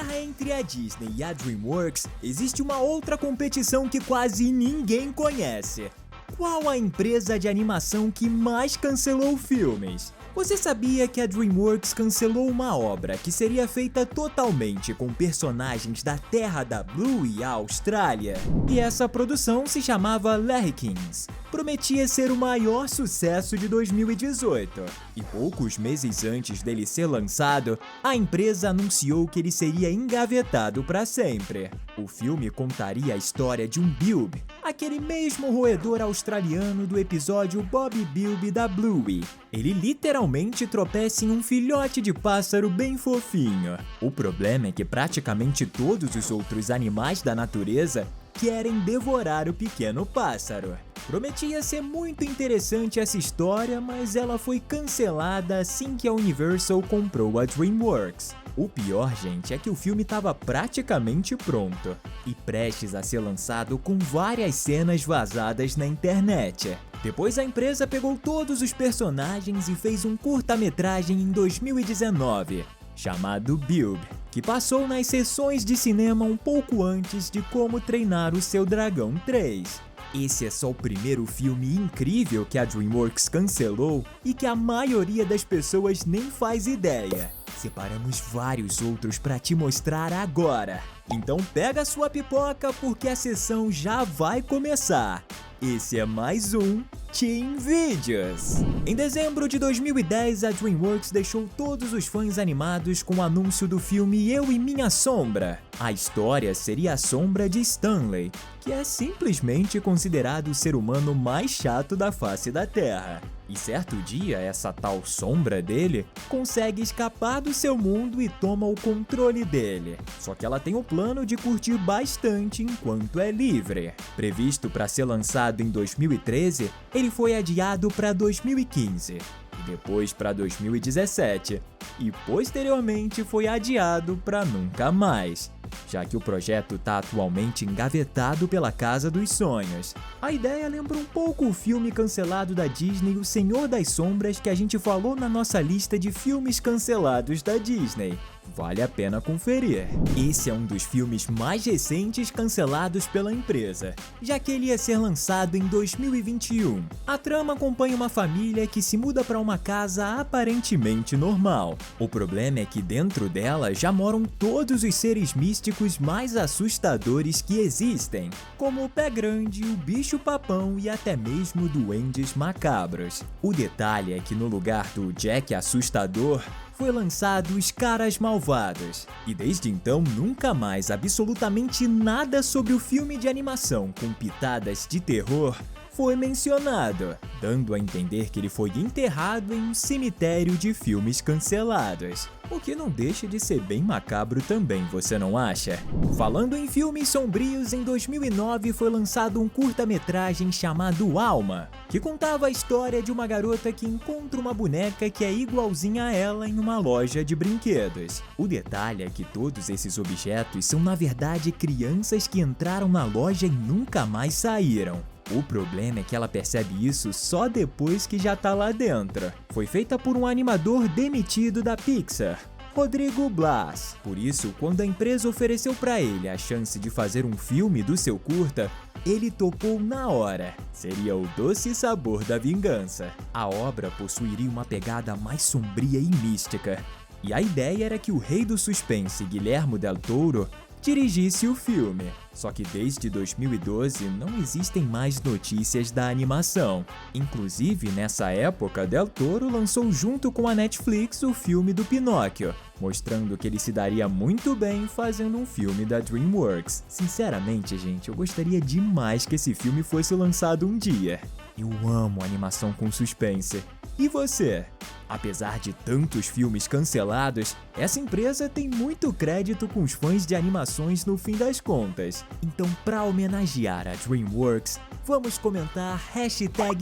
guerra entre a Disney e a DreamWorks, existe uma outra competição que quase ninguém conhece. Qual a empresa de animação que mais cancelou filmes? Você sabia que a DreamWorks cancelou uma obra que seria feita totalmente com personagens da Terra da Blue e a Austrália? E essa produção se chamava Larrikins. Prometia ser o maior sucesso de 2018. E poucos meses antes dele ser lançado, a empresa anunciou que ele seria engavetado para sempre. O filme contaria a história de um Bilb, aquele mesmo roedor australiano do episódio Bob Bilb da Bluey. Ele literalmente tropeça em um filhote de pássaro bem fofinho. O problema é que praticamente todos os outros animais da natureza querem devorar o pequeno pássaro. Prometia ser muito interessante essa história, mas ela foi cancelada assim que a Universal comprou a DreamWorks. O pior, gente, é que o filme estava praticamente pronto e prestes a ser lançado com várias cenas vazadas na internet. Depois a empresa pegou todos os personagens e fez um curta-metragem em 2019, chamado Bilb, que passou nas sessões de cinema um pouco antes de Como Treinar o Seu Dragão 3. Esse é só o primeiro filme incrível que a DreamWorks cancelou e que a maioria das pessoas nem faz ideia. Separamos vários outros para te mostrar agora. Então pega a sua pipoca porque a sessão já vai começar. Esse é mais um Teen Videos. Em dezembro de 2010, a DreamWorks deixou todos os fãs animados com o anúncio do filme Eu e Minha Sombra. A história seria a sombra de Stanley, que é simplesmente considerado o ser humano mais chato da face da Terra. E certo dia, essa tal sombra dele consegue escapar do seu mundo e toma o controle dele. Só que ela tem o plano de curtir bastante enquanto é livre. Previsto para ser lançado em 2013, ele foi adiado para 2015, e depois para 2017, e posteriormente foi adiado para nunca mais, já que o projeto está atualmente engavetado pela Casa dos Sonhos. A ideia lembra um pouco o filme cancelado da Disney, O Senhor das Sombras, que a gente falou na nossa lista de filmes cancelados da Disney. Vale a pena conferir. Esse é um dos filmes mais recentes cancelados pela empresa, já que ele ia ser lançado em 2021. A trama acompanha uma família que se muda para uma casa aparentemente normal. O problema é que dentro dela já moram todos os seres místicos mais assustadores que existem, como o Pé Grande, o Bicho-Papão e até mesmo duendes macabros. O detalhe é que no lugar do Jack assustador, foi lançado Os Caras Malvados, e desde então nunca mais absolutamente nada sobre o filme de animação com pitadas de terror foi mencionado, dando a entender que ele foi enterrado em um cemitério de filmes cancelados. O que não deixa de ser bem macabro também, você não acha? Falando em filmes sombrios, em 2009 foi lançado um curta-metragem chamado Alma, que contava a história de uma garota que encontra uma boneca que é igualzinha a ela em uma loja de brinquedos. O detalhe é que todos esses objetos são na verdade crianças que entraram na loja e nunca mais saíram. O problema é que ela percebe isso só depois que já tá lá dentro. Foi feita por um animador demitido da Pixar, Rodrigo Blas. Por isso, quando a empresa ofereceu para ele a chance de fazer um filme do seu curta, ele topou na hora. Seria O Doce Sabor da Vingança. A obra possuiria uma pegada mais sombria e mística. E a ideia era que o rei do suspense, Guillermo del Toro, dirigisse o filme. Só que desde 2012 não existem mais notícias da animação. Inclusive, nessa época, Del Toro lançou junto com a Netflix o filme do Pinóquio, mostrando que ele se daria muito bem fazendo um filme da DreamWorks. Sinceramente, gente, eu gostaria demais que esse filme fosse lançado um dia. Eu amo animação com suspense. E você? Apesar de tantos filmes cancelados, essa empresa tem muito crédito com os fãs de animações no fim das contas. Então, para homenagear a DreamWorks, vamos comentar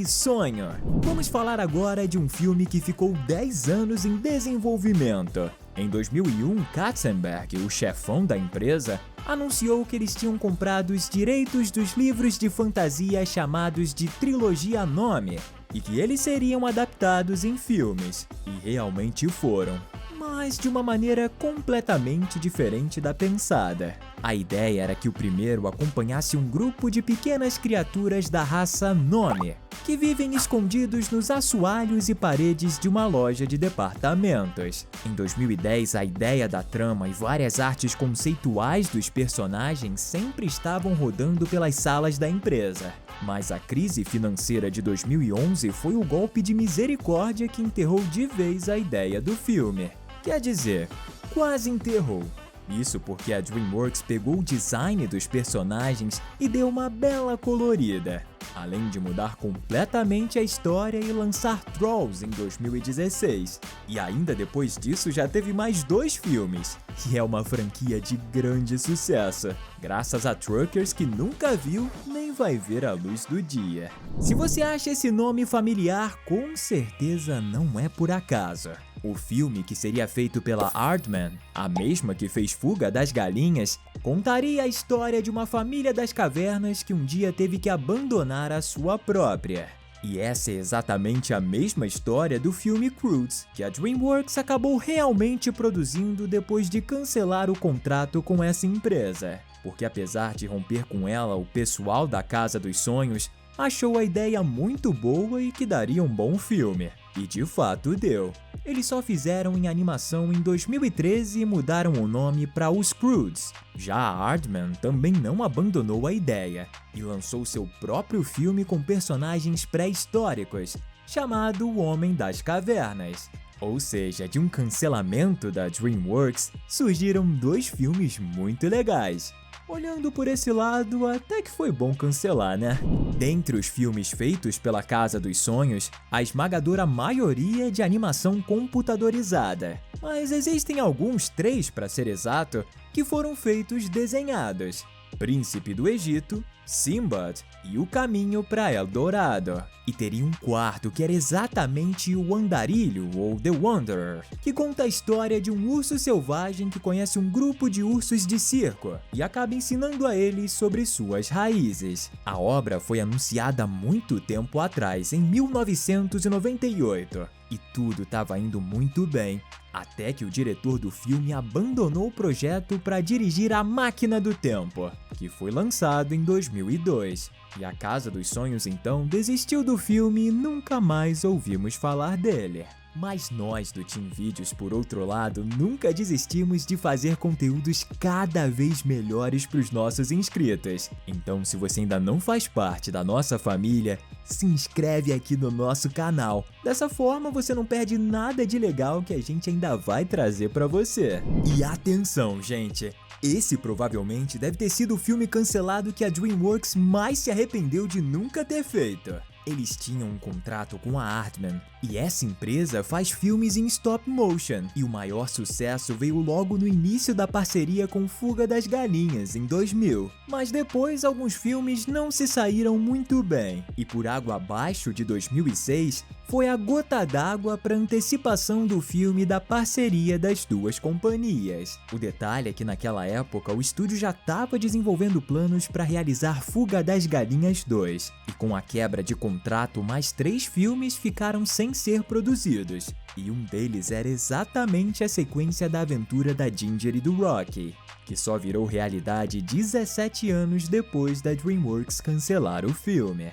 #sonho. Vamos falar agora de um filme que ficou 10 anos em desenvolvimento. Em 2001, Katzenberg, o chefão da empresa, anunciou que eles tinham comprado os direitos dos livros de fantasia chamados de Trilogia Nome, e que eles seriam adaptados em filmes, e realmente foram. mas de uma maneira completamente diferente da pensada. A ideia era que o primeiro acompanhasse um grupo de pequenas criaturas da raça Nome, que vivem escondidos nos assoalhos e paredes de uma loja de departamentos. Em 2010, a ideia da trama e várias artes conceituais dos personagens sempre estavam rodando pelas salas da empresa. Mas a crise financeira de 2011 foi o golpe de misericórdia que enterrou de vez a ideia do filme. Quer dizer, quase enterrou. Isso porque a DreamWorks pegou o design dos personagens e deu uma bela colorida, além de mudar completamente a história e lançar Trolls em 2016. E ainda depois disso já teve mais 2 filmes, que é uma franquia de grande sucesso, graças a Truckers que nunca viu nem vai ver a luz do dia. Se você acha esse nome familiar, com certeza não é por acaso. O filme, que seria feito pela Aardman, a mesma que fez Fuga das Galinhas, contaria a história de uma família das cavernas que um dia teve que abandonar a sua própria. E essa é exatamente a mesma história do filme Croods, que a DreamWorks acabou realmente produzindo depois de cancelar o contrato com essa empresa. Porque apesar de romper com ela, o pessoal da Casa dos Sonhos achou a ideia muito boa e que daria um bom filme. E de fato deu. Eles só fizeram em animação em 2013 e mudaram o nome para Os Croods. Já a Aardman também não abandonou a ideia e lançou seu próprio filme com personagens pré-históricos, chamado O Homem das Cavernas. Ou seja, de um cancelamento da DreamWorks, surgiram 2 filmes muito legais. Olhando por esse lado, até que foi bom cancelar, né? Dentre os filmes feitos pela Casa dos Sonhos, a esmagadora maioria é de animação computadorizada. Mas existem alguns, 3 para ser exato, que foram feitos desenhados: Príncipe do Egito, Sinbad e O Caminho para Eldorado. E teria um quarto que era exatamente o Andarilho, ou The Wanderer, que conta a história de um urso selvagem que conhece um grupo de ursos de circo e acaba ensinando a eles sobre suas raízes. A obra foi anunciada há muito tempo atrás, em 1998, e tudo estava indo muito bem, até que o diretor do filme abandonou o projeto para dirigir A Máquina do Tempo, que foi lançado em 2002. E a Casa dos Sonhos então desistiu do filme e nunca mais ouvimos falar dele. Mas nós do Team Vídeos, por outro lado, nunca desistimos de fazer conteúdos cada vez melhores para os nossos inscritos. Então, se você ainda não faz parte da nossa família, se inscreve aqui no nosso canal. Dessa forma, você não perde nada de legal que a gente ainda vai trazer para você. E atenção, gente! Esse provavelmente deve ter sido o filme cancelado que a DreamWorks mais se arrependeu de nunca ter feito. Eles tinham um contrato com a Aardman, e essa empresa faz filmes em stop motion, e o maior sucesso veio logo no início da parceria com Fuga das Galinhas, em 2000. Mas depois alguns filmes não se saíram muito bem, e por água abaixo de 2006, foi a gota d'água para a antecipação do filme da parceria das 2 companhias. O detalhe é que naquela época o estúdio já estava desenvolvendo planos para realizar Fuga das Galinhas 2, e com a quebra de contrato, mais 3 filmes ficaram sem ser produzidos, e um deles era exatamente a sequência da aventura da Ginger e do Rocky, que só virou realidade 17 anos depois da DreamWorks cancelar o filme.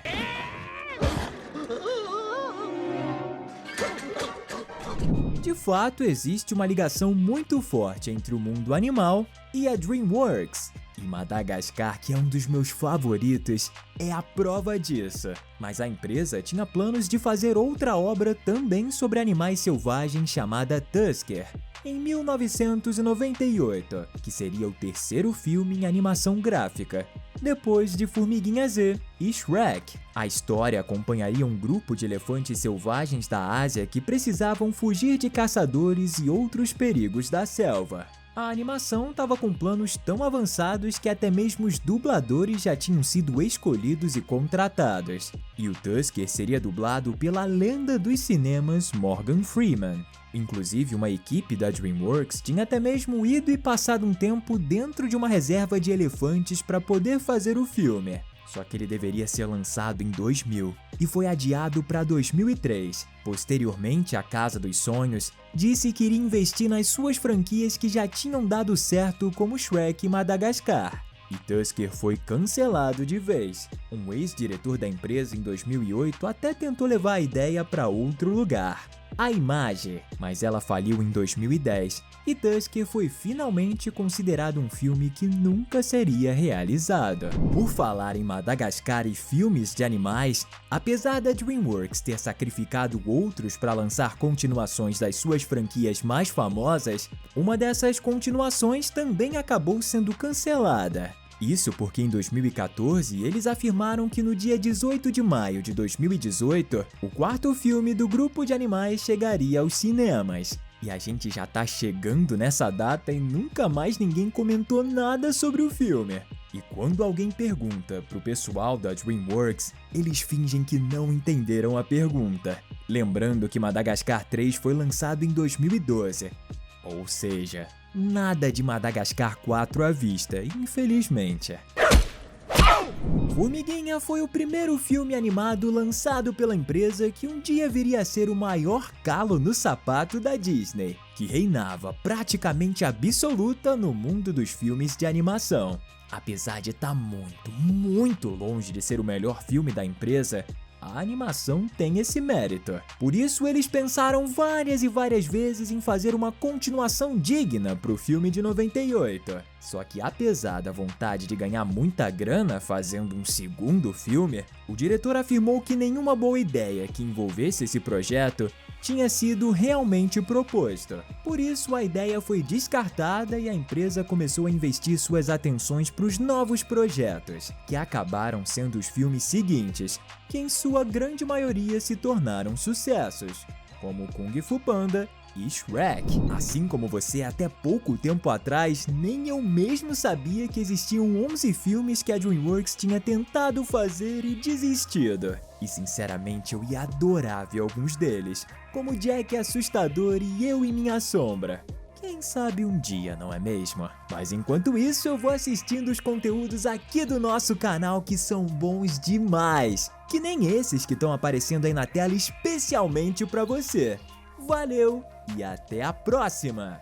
De fato, existe uma ligação muito forte entre o mundo animal e a DreamWorks. E Madagascar, que é um dos meus favoritos, é a prova disso. Mas a empresa tinha planos de fazer outra obra também sobre animais selvagens chamada Tusker, em 1998, que seria o 3º filme em animação gráfica, depois de Formiguinha Z e Shrek. A história acompanharia um grupo de elefantes selvagens da Ásia que precisavam fugir de caçadores e outros perigos da selva. A animação estava com planos tão avançados que até mesmo os dubladores já tinham sido escolhidos e contratados. E o Tusker seria dublado pela lenda dos cinemas Morgan Freeman. Inclusive, uma equipe da DreamWorks tinha até mesmo ido e passado um tempo dentro de uma reserva de elefantes para poder fazer o filme. só que ele deveria ser lançado em 2000 e foi adiado para 2003. Posteriormente, a Casa dos Sonhos disse que iria investir nas suas franquias que já tinham dado certo, como Shrek e Madagascar. E Tusker foi cancelado de vez. Um ex-diretor da empresa em 2008 até tentou levar a ideia para outro lugar, a Image, mas ela faliu em 2010 e Tusker foi finalmente considerado um filme que nunca seria realizado. Por falar em Madagascar e filmes de animais, apesar da DreamWorks ter sacrificado outros para lançar continuações das suas franquias mais famosas, uma dessas continuações também acabou sendo cancelada. Isso porque em 2014 eles afirmaram que no dia 18 de maio de 2018, o quarto filme do grupo de animais chegaria aos cinemas. E a gente já tá chegando nessa data e nunca mais ninguém comentou nada sobre o filme. E quando alguém pergunta pro pessoal da DreamWorks, eles fingem que não entenderam a pergunta. Lembrando que Madagascar 3 foi lançado em 2012. Ou seja, nada de Madagascar 4 à vista, infelizmente. Formiguinha foi o primeiro filme animado lançado pela empresa que um dia viria a ser o maior calo no sapato da Disney, que reinava praticamente absoluta no mundo dos filmes de animação. Apesar de estar muito longe de ser o melhor filme da empresa, a animação tem esse mérito. Por isso eles pensaram várias e várias vezes em fazer uma continuação digna pro filme de 98. Só que apesar da vontade de ganhar muita grana fazendo um segundo filme, o diretor afirmou que nenhuma boa ideia que envolvesse esse projeto tinha sido realmente proposto. Por isso a ideia foi descartada e a empresa começou a investir suas atenções para os novos projetos, que acabaram sendo os filmes seguintes, que em sua grande maioria se tornaram sucessos, como Kung Fu Panda e Shrek. Assim como você, até pouco tempo atrás, nem eu mesmo sabia que existiam 11 filmes que a DreamWorks tinha tentado fazer e desistido. E sinceramente eu ia adorar ver alguns deles, como Jack Assustador e Eu e Minha Sombra. Quem sabe um dia, não é mesmo? Mas enquanto isso eu vou assistindo os conteúdos aqui do nosso canal que são bons demais, que nem esses que estão aparecendo aí na tela especialmente pra você. Valeu e até a próxima!